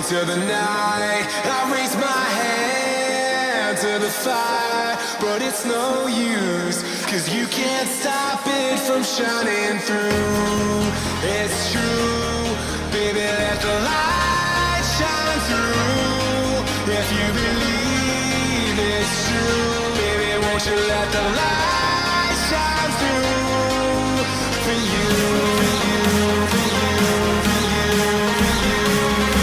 into the night. I raise my hand to the fire, but it's no use, 'cause you can't stop it from shining through. It's true, baby, let the light shine through. If you believe it's true, baby, won't you let the light shine through for you, for you, for you, for you, for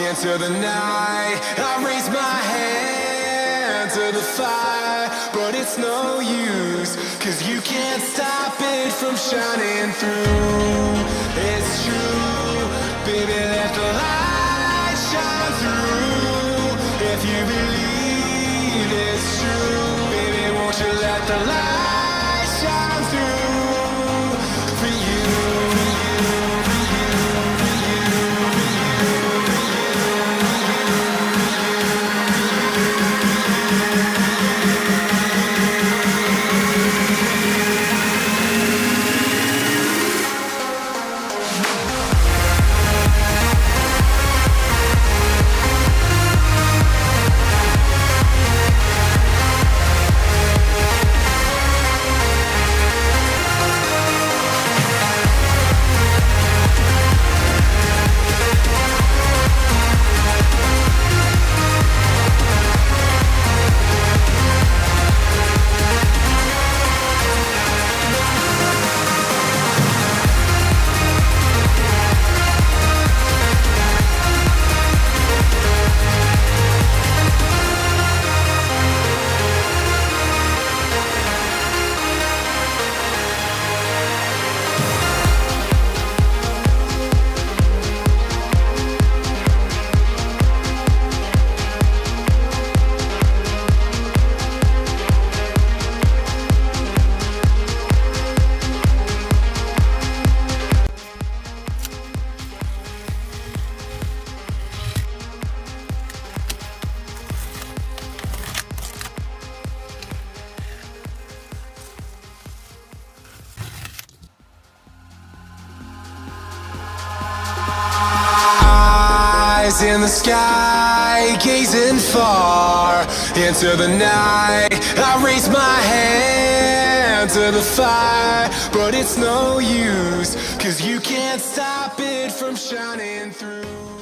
into the night. I raise my hand to the fire, but it's no use, 'cause you can't stop it from shining through. It's true, baby, let the light shine through. If you believe it's true, baby, won't you let the light shine through for you, for you, for you, for you, for in the sky, gazing far into the night. I raise my hand to the fire, but it's no use, 'cause you can't stop it from shining through.